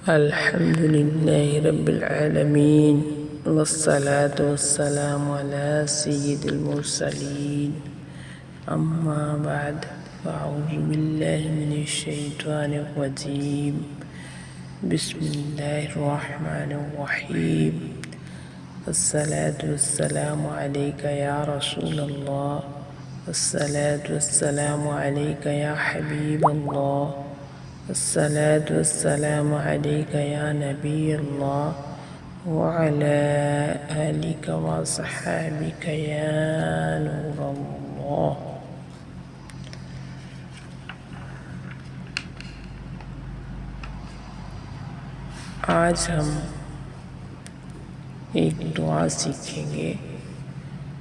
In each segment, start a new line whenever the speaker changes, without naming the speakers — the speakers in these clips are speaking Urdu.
الحمد لله رب العالمين والصلاة والسلام على سيد المرسلين أما بعد فأعوذ بالله من الشيطان الرجيم بسم الله الرحمن الرحيم الصلاة والسلام عليك يا رسول الله الصلاة والسلام عليك يا حبيب الله الصلاة والسلام عليك يا نبي الله وعلى آلك وصحابك يا نور الله۔ آج ہم ایک دعا سیکھیں گے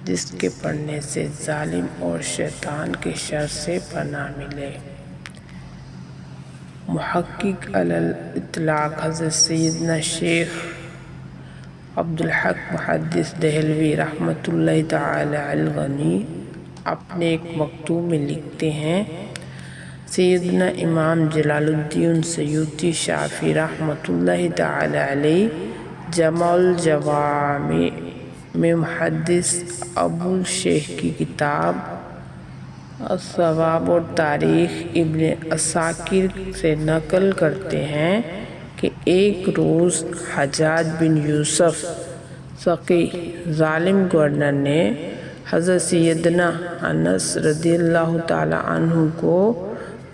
جس کے پڑھنے سے ظالم اور شیطان کے شر سے پناہ ملے۔ محقق علی الاطلاق حضرت سیدنا شیخ عبدالحق محدث دہلوی رحمۃ اللہ تعالی الغنی اپنے ایک مکتوب میں لکھتے ہیں، سیدنا امام جلال الدین سیوطی شافعی رحمۃ اللہ تعالی علیہ جمع الجوامع میں محدث ابو الشیخ کی کتاب الثواب اور تاریخ ابن عساکر سے نقل کرتے ہیں کہ ایک روز حجاج بن یوسف ثقی ظالم گورنر نے حضرت سیدنا انس رضی اللہ تعالی عنہ کو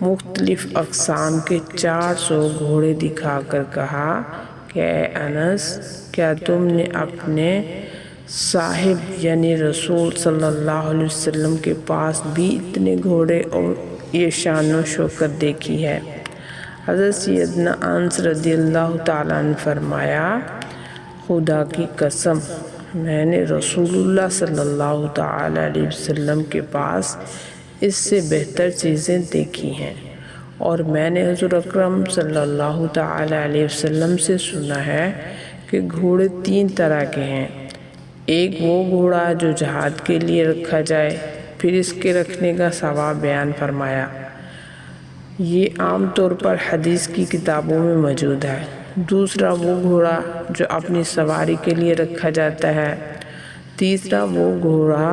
مختلف اقسام کے 400 گھوڑے دکھا کر کہا کہ اے انس، کیا تم نے اپنے صاحب یعنی رسول صلی اللہ علیہ وسلم کے پاس بھی اتنے گھوڑے اور یہ شان و شوکت دیکھی ہے؟ حضرت سیدنا انس رضی اللہ تعالیٰ نے فرمایا، خدا کی قسم، میں نے رسول اللہ صلی اللہ تعالیٰ علیہ وسلم کے پاس اس سے بہتر چیزیں دیکھی ہیں، اور میں نے حضور اکرم صلی اللہ تعالیٰ علیہ وسلم سے سنا ہے کہ گھوڑے 3 طرح کے ہیں۔ ایک وہ گھوڑا جو جہاد کے لیے رکھا جائے، پھر اس کے رکھنے کا ثواب بیان فرمایا، یہ عام طور پر حدیث کی کتابوں میں موجود ہے۔ دوسرا وہ گھوڑا جو اپنی سواری کے لیے رکھا جاتا ہے۔ تیسرا وہ گھوڑا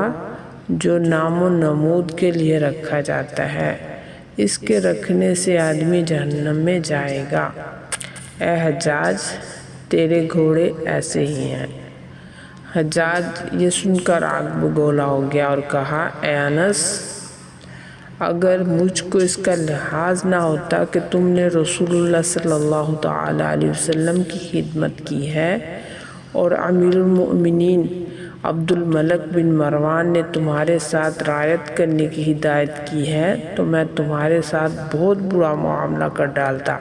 جو نام و نمود کے لیے رکھا جاتا ہے، اس کے رکھنے سے آدمی جہنم میں جائے گا۔ اے حجاج، تیرے گھوڑے ایسے ہی ہیں۔ حجاج یہ سن کر آگ بگولا ہو گیا اور کہا، اے انس، اگر مجھ کو اس کا لحاظ نہ ہوتا کہ تم نے رسول اللہ صلی اللہ تعالیٰ علیہ وسلم کی خدمت کی ہے اور امیر المؤمنین عبد الملک بن مروان نے تمہارے ساتھ رعایت کرنے کی ہدایت کی ہے، تو میں تمہارے ساتھ بہت برا معاملہ کر ڈالتا۔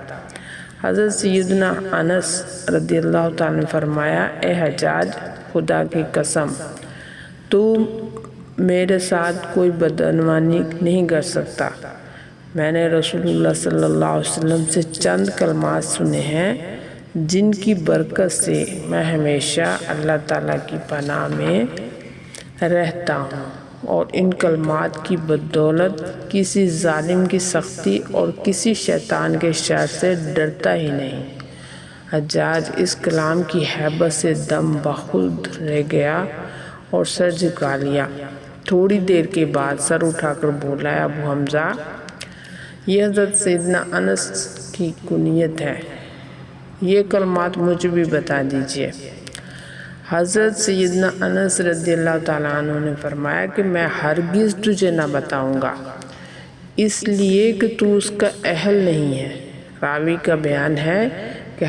حضرت سیدنا انس رضی اللہ تعالیٰ نے فرمایا، اے حجاج، خدا کی قسم، تو میرے ساتھ کوئی بدعنوانی نہیں کر سکتا۔ میں نے رسول اللہ صلی اللہ علیہ وسلم سے چند کلمات سنے ہیں جن کی برکت سے میں ہمیشہ اللہ تعالیٰ کی پناہ میں رہتا ہوں، اور ان کلمات کی بدولت کسی ظالم کی سختی اور کسی شیطان کے شر سے ڈرتا ہی نہیں۔ حجاج اس کلام کی ہیبت سے دم بخود رہ گیا اور سر جھکا لیا۔ تھوڑی دیر کے بعد سر اٹھا کر بولا، ابو حمزہ، یہ حضرت سیدنا انس کی کنیت ہے، یہ کلمات مجھے بھی بتا دیجئے۔ حضرت سیدنا انس رضی اللہ تعالیٰ عنہ نے فرمایا کہ میں ہرگز تجھے نہ بتاؤں گا، اس لیے کہ تو اس کا اہل نہیں ہے۔ راوی کا بیان ہے کہ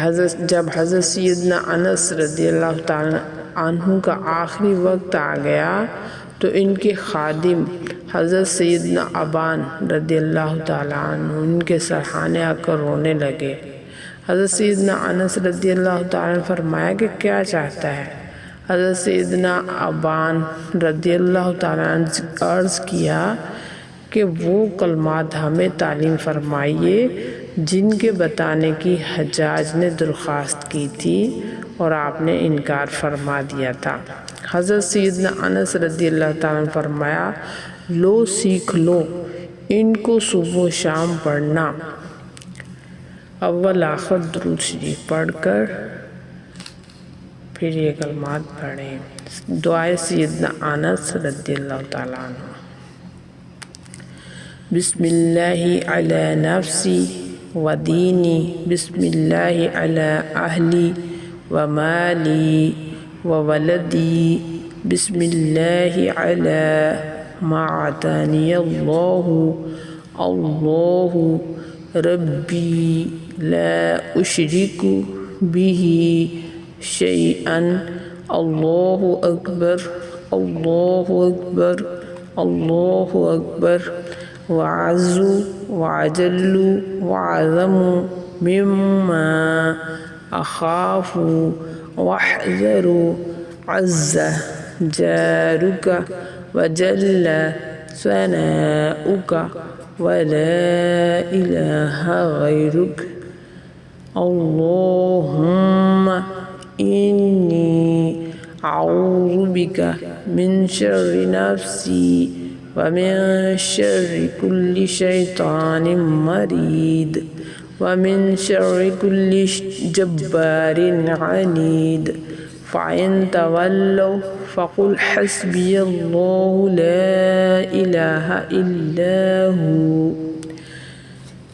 جب حضرت سیدنا انس رضی اللہ تعالیٰ عنہ کا آخری وقت آ گیا تو ان کے خادم حضرت سیدنا ابان رضی اللہ تعالیٰ عنہ ان کے سرحانے آ کر رونے لگے۔ حضرت سیدنا انس رضی اللہ تعالیٰ نے فرمایا کہ کیا چاہتا ہے؟ حضرت سیدنا ابان رضی اللہ تعالیٰ عنہ عرض کیا کہ وہ کلمات ہمیں تعلیم فرمائیے جن کے بتانے کی حجاج نے درخواست کی تھی اور آپ نے انکار فرما دیا تھا۔ حضرت سیدنا انس رضی اللہ تعالیٰ نے فرمایا، لو سیکھ لو، ان کو صبح و شام پڑھنا۔ اول آخر درود شریف پڑھ کر پھر یہ کلمات پڑھیں۔ دعائے سیدنا انس رضی اللہ تعالیٰ عنہ۔ بسم اللہ علی نفسی و دینی، بسم اللہ علی اہلی و مالی و ولدی، بسم اللہ علی ما عطانی اللہ، اللہ ربی لا اشرک به شیئا، اللہ اکبر اللہ اکبر اللہ اکبر، وعز وعجل وعظم مما اخاف واحذر، عز جارک وجل ثناؤک ولا الہ غیرک، اللہم انی اعوذ بک من شر نفسی ومن شر کل شیطان مرید ومن شر کل جبار عنید، فإن تولوا فقل حسبی اللہ لا الہ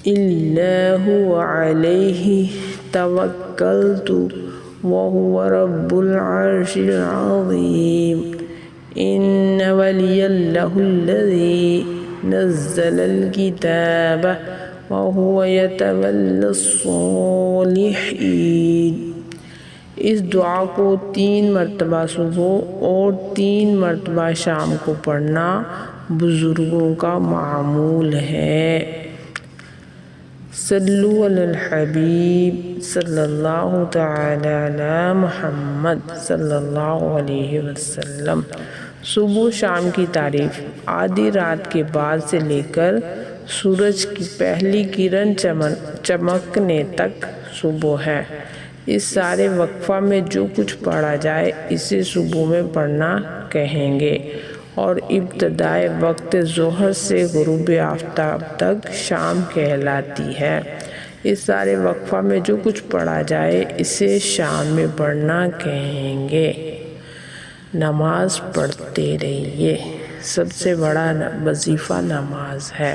الا هو علیہ توکلت وهو رب العرش العظیم، ان ولی اللہ الذی نزل الکتاب وهو یتولی الصالحین۔ اس دعا کو 3 مرتبہ صبح اور 3 مرتبہ شام کو پڑھنا بزرگوں کا معمول ہے۔ صلو علی الحبیب صلی اللہ تعالی علی محمد صلی اللہ علیہ وسلم۔ صبح و شام کی تعریف آدھی رات کے بعد سے لے کر سورج کی پہلی کرن چمکنے تک صبح ہے۔ اس سارے وقفہ میں جو کچھ پڑھا جائے اسے صبح میں پڑھنا کہیں گے، اور ابتدائے وقت ظہر سے غروب آفتاب تک شام کہلاتی ہے۔ اس سارے وقفہ میں جو کچھ پڑھا جائے اسے شام میں پڑھنا کہیں گے۔ نماز پڑھتے رہیے، سب سے بڑا وظیفہ نماز ہے۔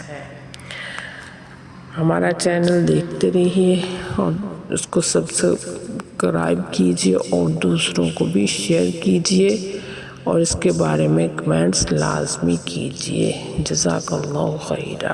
ہمارا چینل دیکھتے رہیے اور اس کو سبسکرائب کیجیے اور دوسروں کو بھی شیئر کیجیے، اور اس کے بارے میں کمنٹس لازمی کیجیے۔ جزاک اللہ خیرہ۔